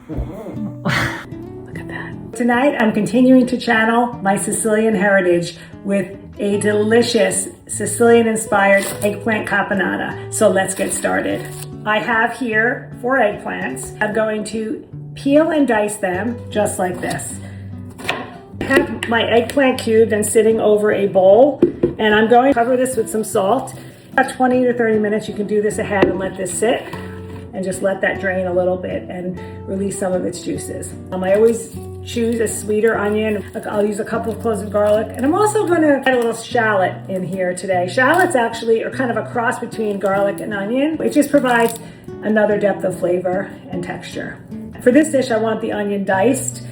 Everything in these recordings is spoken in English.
Look at that. Tonight, I'm continuing to channel my Sicilian heritage with a delicious Sicilian-inspired eggplant caponata. So let's get started. I have here 4 eggplants. I'm going to peel and dice them just like this. I have my eggplant cubed and sitting over a bowl, and I'm going to cover this with some salt. About 20 to 30 minutes, you can do this ahead and let this sit and just let that drain a little bit and release some of its juices. I always choose a sweeter onion. I'll use a couple of cloves of garlic, and I'm also going to add a little shallot in here today. Shallots actually are kind of a cross between garlic and onion. It just provides another depth of flavor and texture. For this dish, I want the onion diced,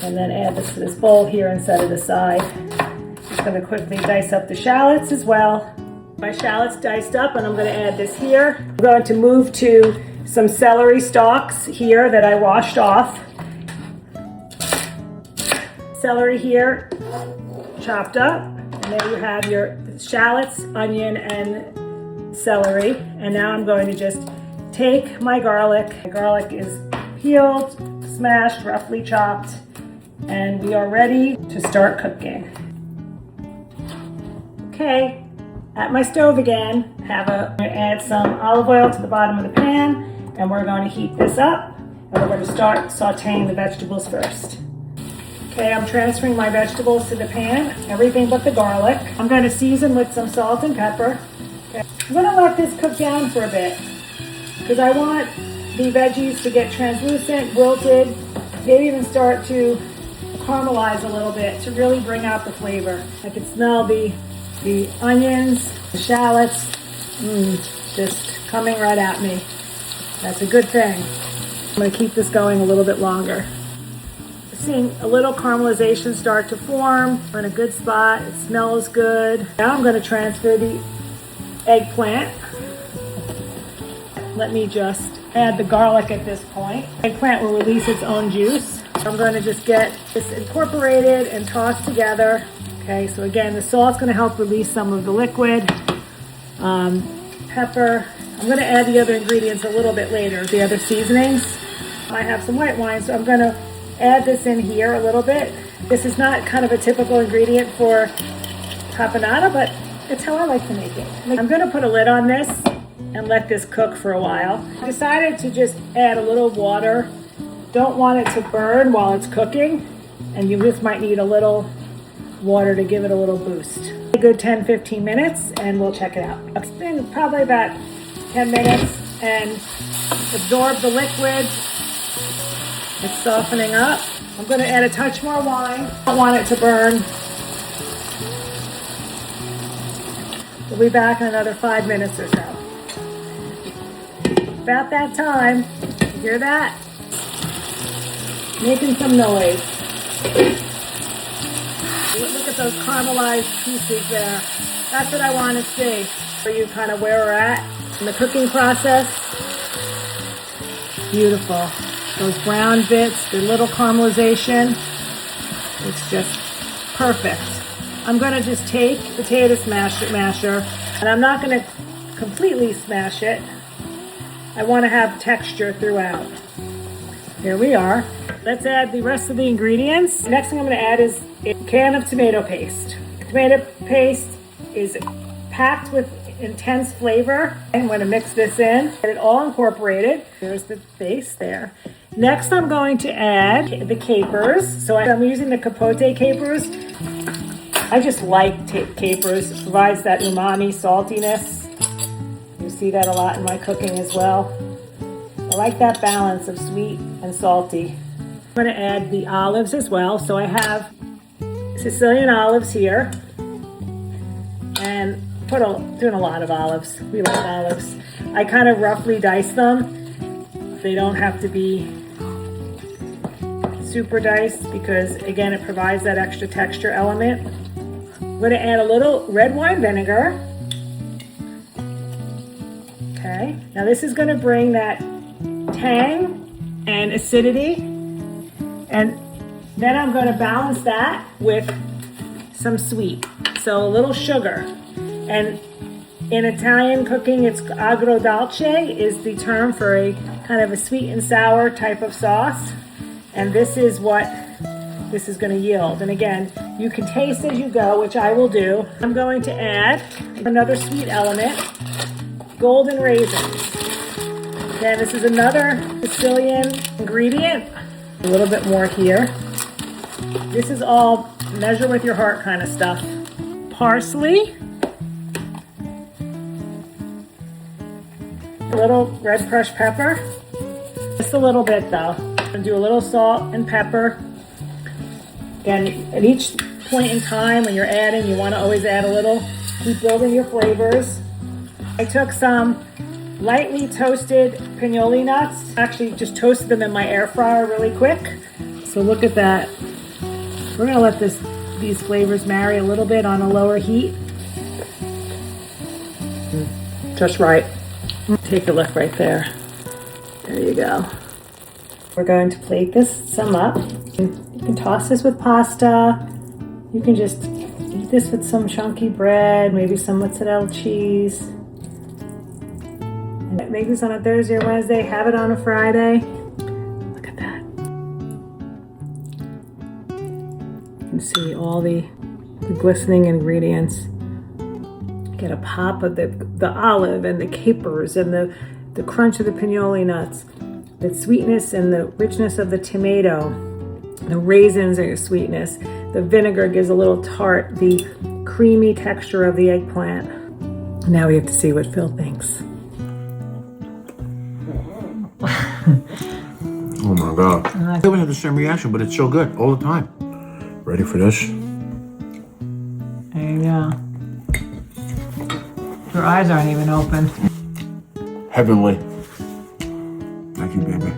and then add this to this bowl here and set it aside. Just going to quickly dice up the shallots as well. My shallots diced up, and I'm going to add this here. I'm going to move to some celery stalks here that I washed off. Celery here, chopped up. And there you have your shallots, onion, and celery. And now I'm going to just take my garlic. The garlic is peeled, smashed, roughly chopped, and we are ready to start cooking. Okay, at my stove again, I'm going to add some olive oil to the bottom of the pan. And we're going to heat this up, and we're going to start sauteing the vegetables first. Okay, I'm transferring my vegetables to the pan, everything but the garlic. I'm going to season with some salt and pepper. Okay. I'm going to let this cook down for a bit, because I want the veggies to get translucent, wilted, maybe even start to caramelize a little bit to really bring out the flavor. I can smell the onions, the shallots, just coming right at me. That's a good thing. I'm going to keep this going a little bit longer. Seeing a little caramelization start to form. We're in a good spot. It smells good. Now I'm going to transfer the eggplant. Let me just add the garlic at this point. Eggplant will release its own juice. I'm going to just get this incorporated and tossed together. Okay, so again, the salt's going to help release some of the liquid. Pepper. I'm going to add the other ingredients a little bit later, the other seasonings. I have some white wine, so I'm going to add this in here a little bit. This is not kind of a typical ingredient for caponata, but it's how I like to make it. I'm going to put a lid on this and let this cook for a while. I decided to just add a little water. Don't want it to burn while it's cooking, and you just might need a little water to give it a little boost. A good 10-15 minutes, and we'll check it out. It's been probably about 10 minutes and absorb the liquid. It's softening up. I'm going to add a touch more wine. I don't want it to burn. We'll be back in another 5 minutes or so. About that time. You hear that? Making some noise. Look at those caramelized pieces there. That's what I want to see. For you kind of where we're at in the cooking process. Beautiful. Those brown bits, the little caramelization. It's just perfect. I'm going to just take potato masher, and I'm not going to completely smash it. I want to have texture throughout. Here we are. Let's add the rest of the ingredients. The next thing I'm going to add is a can of tomato paste. Tomato paste is packed with intense flavor. I'm going to mix this in, get it all incorporated. There's the base there. Next, I'm going to add the capers. So I'm using the capote capers. I just like capers. It provides that umami saltiness. You see that a lot in my cooking as well. I like that balance of sweet and salty. I'm going to add the olives as well. So I have Sicilian olives here. And doing a lot of olives. We like olives. I kind of roughly dice them. They don't have to be super diced because, again, it provides that extra texture element. I'm going to add a little red wine vinegar. Okay. Now this is going to bring that tang and acidity. And then I'm going to balance that with some sweet. So a little sugar. And In Italian cooking, it's agrodolce is the term for a kind of a sweet and sour type of sauce. And this is what this is going to yield. And again, you can taste as you go, which I will do. I'm going to add another sweet element, golden raisins. Again, this is another Sicilian ingredient. A little bit more here. This is all measure with your heart kind of stuff. Parsley. A little red crushed pepper. Just a little bit though. I'm going to do a little salt and pepper. And at each point in time when you're adding, you want to always add a little. Keep building your flavors. I took some lightly toasted pinoli nuts. Actually just toasted them in my air fryer really quick. So look at that. We're going to let these flavors marry a little bit on a lower heat. Just right. Take a look right there. There you go. We're going to plate some up. You can toss this with pasta. You can just eat this with some chunky bread, maybe some mozzarella cheese. And make this on a Thursday or Wednesday, have it on a Friday. Look at that. You can see all the glistening ingredients. Get a pop of the olive and the capers and the crunch of the pinoli nuts, the sweetness and the richness of the tomato, the raisins are your sweetness, the vinegar gives a little tart, the creamy texture of the eggplant. Now we have to see what Phil thinks. Oh my God. I haven't had the same reaction, but it's so good all the time. Ready for this? There you go. Your eyes aren't even open. Heavenly. Thank you, baby.